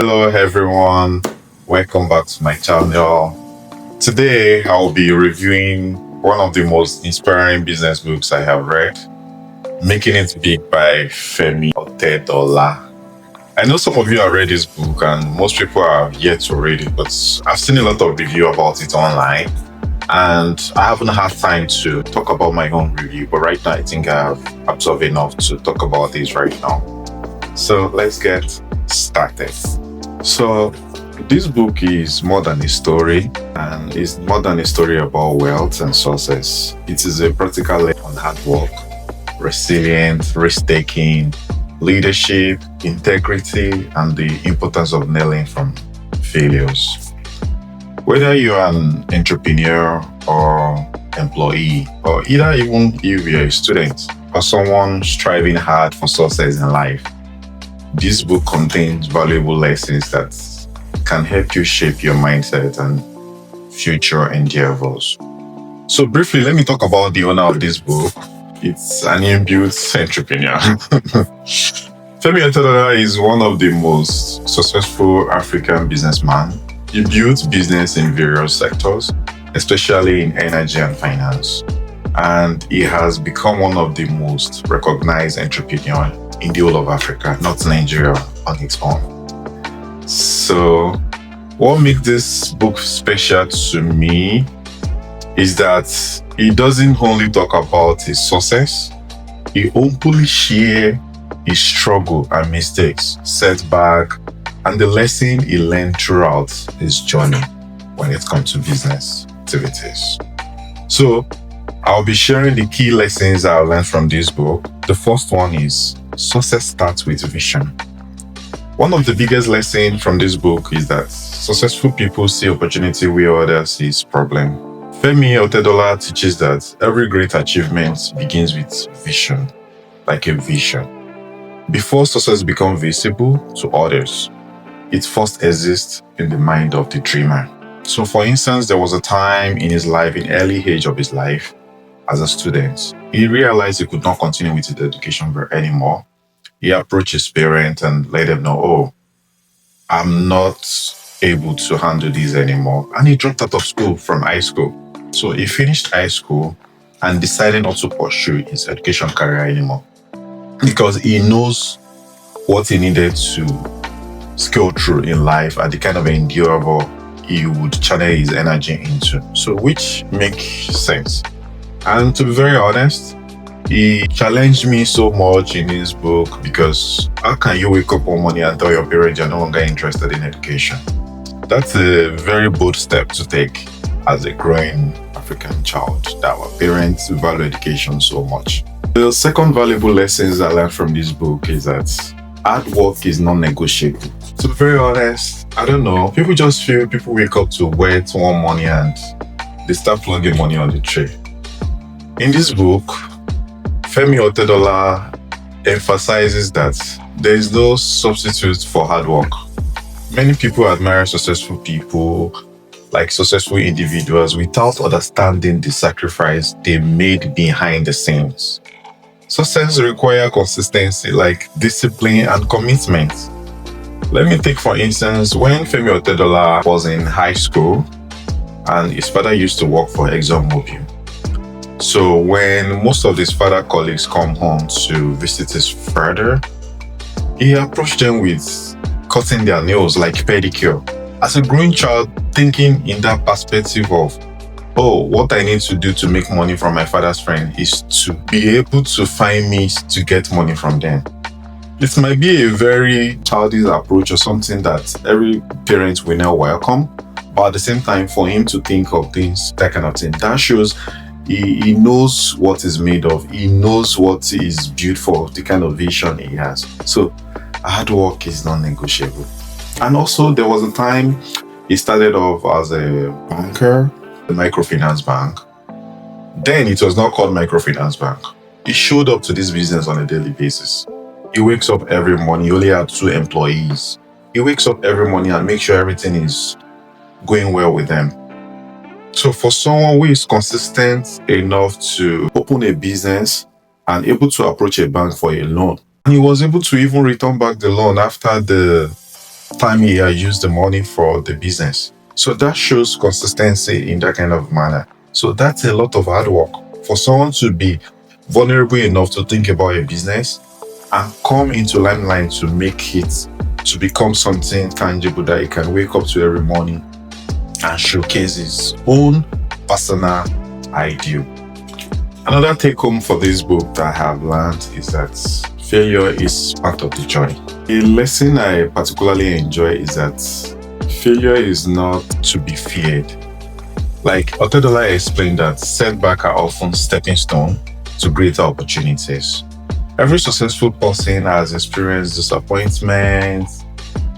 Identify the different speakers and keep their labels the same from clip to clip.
Speaker 1: Hello, everyone. Welcome back to my channel. Today, I'll be reviewing one of the most inspiring business books I have read, Making It Big by Femi Otedola. I know some of you have read this book, and most people are yet to read it, but I've seen a lot of review about it online, and I haven't had time to talk about my own review. But right now, I think I have absorbed enough to talk about this right now. So let's get started. So, this book is more than a story, and it's more than a story about wealth and success. It is a practical lesson on hard work, resilience, risk taking, leadership, integrity, and the importance of learning from failures. Whether you're an entrepreneur or employee, or either even if you're a student or someone striving hard for success in life, this book contains valuable lessons that can help you shape your mindset and future endeavors. So briefly, let me talk about the owner of this book. It's an inbuilt entrepreneur. Femi Otedola is one of the most successful African businessmen. He built business in various sectors, especially in energy and finance. And he has become one of the most recognized entrepreneurs in the whole of Africa, not Nigeria on its own. So, what makes this book special to me is that he doesn't only talk about his success, he openly shares his struggle and mistakes, setback, and the lesson he learned throughout his journey when it comes to business activities. So, I'll be sharing the key lessons I learned from this book. The first one is success starts with vision. One of the biggest lessons from this book is that successful people see opportunity where others see problem. Femi Otedola teaches that every great achievement begins with vision, like a vision. Before success becomes visible to others, it first exists in the mind of the dreamer. So for instance, there was a time in his life, in early age of his life, as a student, he realized he could not continue with his education anymore. He approached his parents and let them know, oh, I'm not able to handle this anymore. And he dropped out of school from high school. So he finished high school and decided not to pursue his education career anymore because he knows what he needed to scale through in life and the kind of endurable he would channel his energy into. So which makes sense. And to be very honest, he challenged me so much in his book because how can you wake up one morning and tell your parents you're no longer interested in education? That's a very bold step to take as a growing African child, that our parents value education so much. The second valuable lessons I learned from this book is that hard work is non-negotiable. To be very honest, I don't know, people just feel people wake up to work one morning and they start plugging money on the tray. In this book, Femi Otedola emphasizes that there is no substitute for hard work. Many people admire successful people, like successful individuals, without understanding the sacrifice they made behind the scenes. Success requires consistency, like discipline and commitment. Let me take, for instance, when Femi Otedola was in high school and his father used to work for ExxonMobil. So when most of his father colleagues come home to visit his father, he approached them with cutting their nails like pedicure. As a growing child, thinking in that perspective of, oh, what I need to do to make money from my father's friend is to be able to find means to get money from them. It might be a very childish approach or something that every parent will now welcome, but at the same time, for him to think of things, that kind of thing, that shows he knows what is made of. He knows what is built for, the kind of vision he has. So hard work is non-negotiable. And also there was a time he started off as a banker, the microfinance bank. Then it was not called microfinance bank. He showed up to this business on a daily basis. He wakes up every morning. He only had 2 employees. He wakes up every morning and makes sure everything is going well with them. So for someone who is consistent enough to open a business and able to approach a bank for a loan, and he was able to even return back the loan after the time he used the money for the business. So that shows consistency in that kind of manner. So that's a lot of hard work for someone to be vulnerable enough to think about a business and come into limelight to make it to become something tangible that he can wake up to every morning and showcase his own personal ideal. Another take home for this book that I have learned is that failure is part of the journey. A lesson I particularly enjoy is that failure is not to be feared. Like Otedola explained that setbacks are often stepping stone to greater opportunities. Every successful person has experienced disappointment,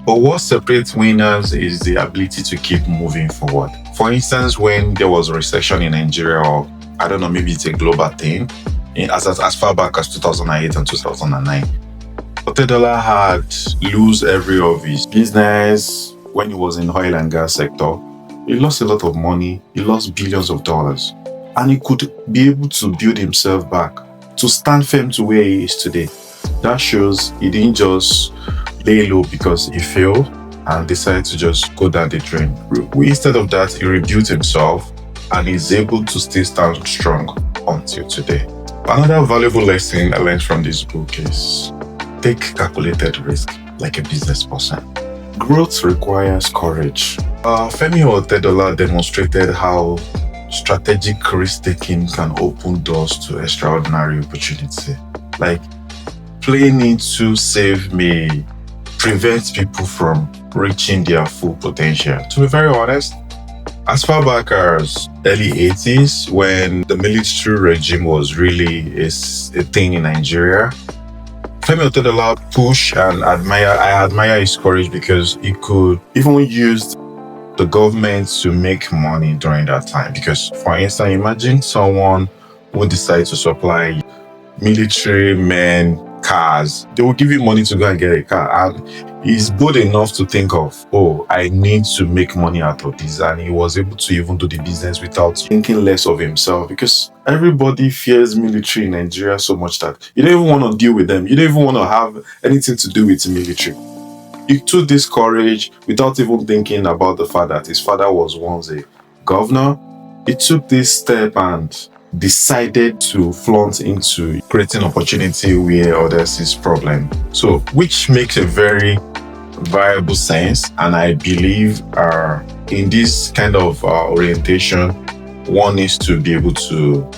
Speaker 1: but what separates winners is the ability to keep moving forward. For instance, when there was a recession in Nigeria, or I don't know, maybe it's a global thing, as far back as 2008 and 2009, Otedola had lose every of his business when he was in oil and gas sector. He lost a lot of money. He lost billions of dollars, and he could be able to build himself back to stand firm to where he is today. That shows he didn't just lay low because he failed and decided to just go down the drain. Instead of that, he rebuilt himself and is able to still stand strong until today. Another valuable lesson I learned from this book is take calculated risk like a business person. Growth requires courage. Femi Otedola demonstrated how strategic risk taking can open doors to extraordinary opportunity. Like playing it too safe may prevent people from reaching their full potential. To be very honest, as far back as early 80s, when the military regime was really a thing in Nigeria, Femi Otedola push and I admire his courage because he could even use the government to make money during that time. Because, for instance, imagine someone who decides to supply military men cars. They will give you money to go and get a car. And he's bold enough to think of, oh, I need to make money out of this. And he was able to even do the business without thinking less of himself, because everybody fears military in Nigeria so much that you don't even want to deal with them. You don't even want to have anything to do with the military. He took this courage without even thinking about the fact that his father was once a governor. He took this step and decided to flaunt into creating opportunity where others sees problem. So, which makes a very viable sense. And I believe in this kind of orientation, one needs to be able to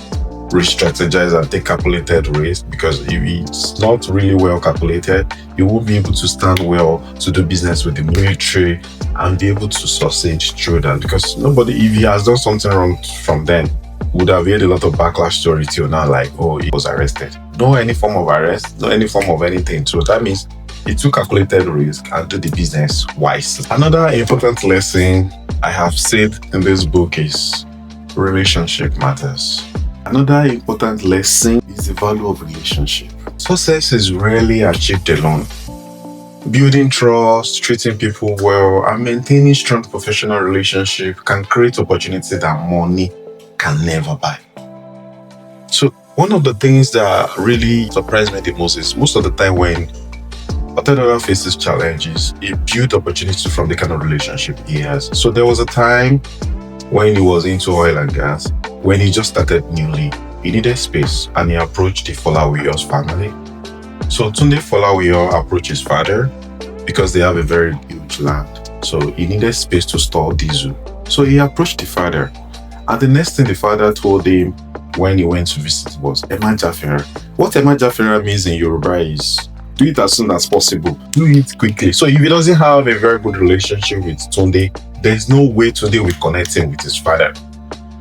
Speaker 1: re-strategize and take calculated risk, because if it's not really well calculated, you won't be able to stand well to do business with the military and be able to succeed through that. Because nobody, if he has done something wrong from then, would have had a lot of backlash story till now, like, oh, he was arrested. No any form of arrest, no any form of anything. So that means he took calculated risk and do the business wisely. Another important lesson I have said in this book is relationship matters. Another important lesson is the value of relationship. Success is rarely achieved alone. Building trust, treating people well, and maintaining strong professional relationship can create opportunity that money can never buy. So one of the things that really surprised me the most is most of the time when Otedola faces challenges, he built opportunity from the kind of relationship he has. So there was a time when he was into oil and gas, when he just started newly, he needed space and he approached the Folawiyo's family. So Tunde Folawiyo approached his father because they have a very huge land. So he needed space to store diesel. So he approached the father. And the next thing the father told him when he went to visit was Emma Jafera. What Emma Jafera means in Yoruba is do it as soon as possible. Do it quickly. So if he doesn't have a very good relationship with Tunde, there's no way Tunde will connect him with his father.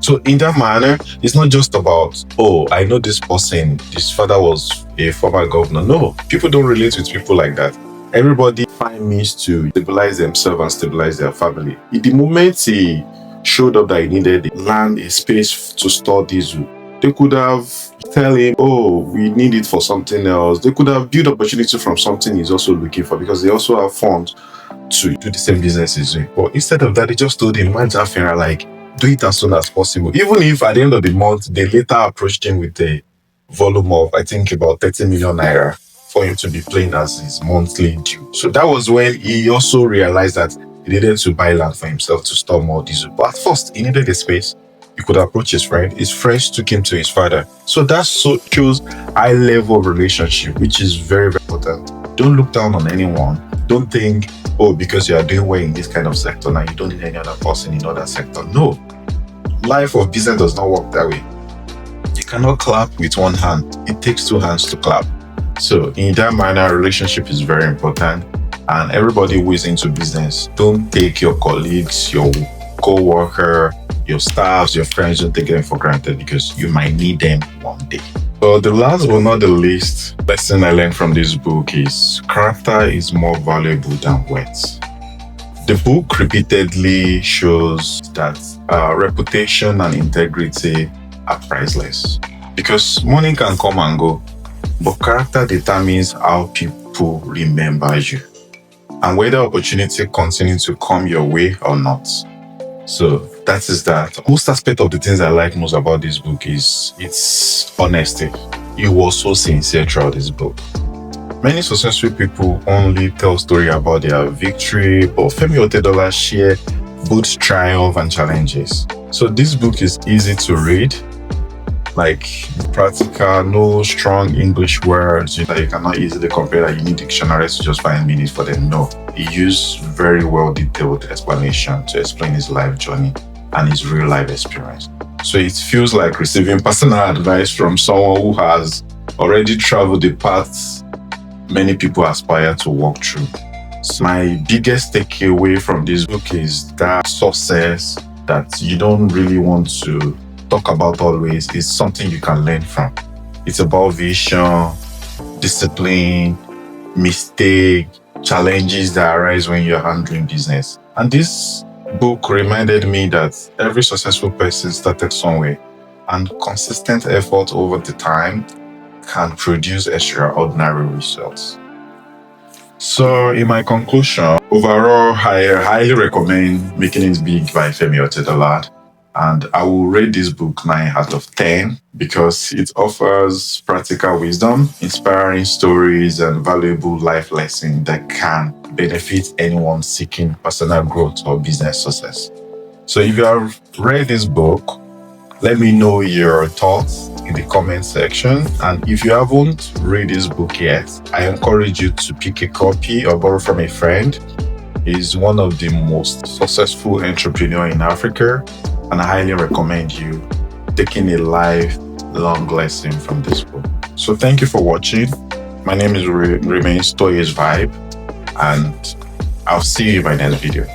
Speaker 1: So in that manner, it's not just about, oh, I know this person, this father was a former governor. No, people don't relate with people like that. Everybody find means to stabilize themselves and stabilize their family. In the moment he showed up that he needed land, a space to store diesel, they could have tell him, oh, we need it for something else. They could have built opportunity from something he's also looking for, because they also have funds to do the same business he's doing. But instead of that, they just told him, man, Jafera, like, do it as soon as possible. Even if at the end of the month, they later approached him with a volume of, I think, about 30 million naira for him to be paying as his monthly due. So that was when he also realized that he needed to buy land for himself to store more diesel. But at first, he needed a space. He could approach his friend. His friends took him to his father. So that shows high level relationship, which is very, very important. Don't look down on anyone. Don't think, oh, because you are doing well in this kind of sector now, you don't need any other person in other sector. No. Life of business does not work that way. You cannot clap with one hand. It takes two hands to clap. So in that manner, relationship is very important. And everybody who is into business, don't take your colleagues, your co-worker, your staffs, your friends, don't take them for granted, because you might need them one day. So the last but not the least lesson I learned from this book is character is more valuable than words. The book repeatedly shows that reputation and integrity are priceless, because money can come and go, but character determines how people remember you and whether opportunity continues to come your way or not. So that is that. Most aspect of the things I like most about this book is its honesty. He was so sincere throughout this book. Many successful people only tell story about their victory, but Femi Otedola share both triumph and challenges. So this book is easy to read, like practical, no strong English words that you cannot easily compare, that you need dictionaries to just find meanings for them. No, he used very well detailed explanation to explain his life journey and his real life experience. So it feels like receiving personal advice from someone who has already traveled the paths many people aspire to walk through. So my biggest takeaway from this book is that success that you don't really want to talk about always is something you can learn from. It's about vision, discipline, mistake, challenges that arise when you're handling business. And this book reminded me that every successful person started somewhere, and consistent effort over the time can produce extraordinary results. So in my conclusion, overall, I highly recommend Making It Big by Femi Otedola. And I will rate this book 9 out of 10 because it offers practical wisdom, inspiring stories, and valuable life lessons that can benefit anyone seeking personal growth or business success. So if you have read this book, let me know your thoughts in the comment section. And if you haven't read this book yet, I encourage you to pick a copy or borrow from a friend. He's one of the most successful entrepreneurs in Africa, and I highly recommend you taking a lifelong lesson from this book. So thank you for watching. My name is remains Toye's Vibe, and I'll see you in my next video.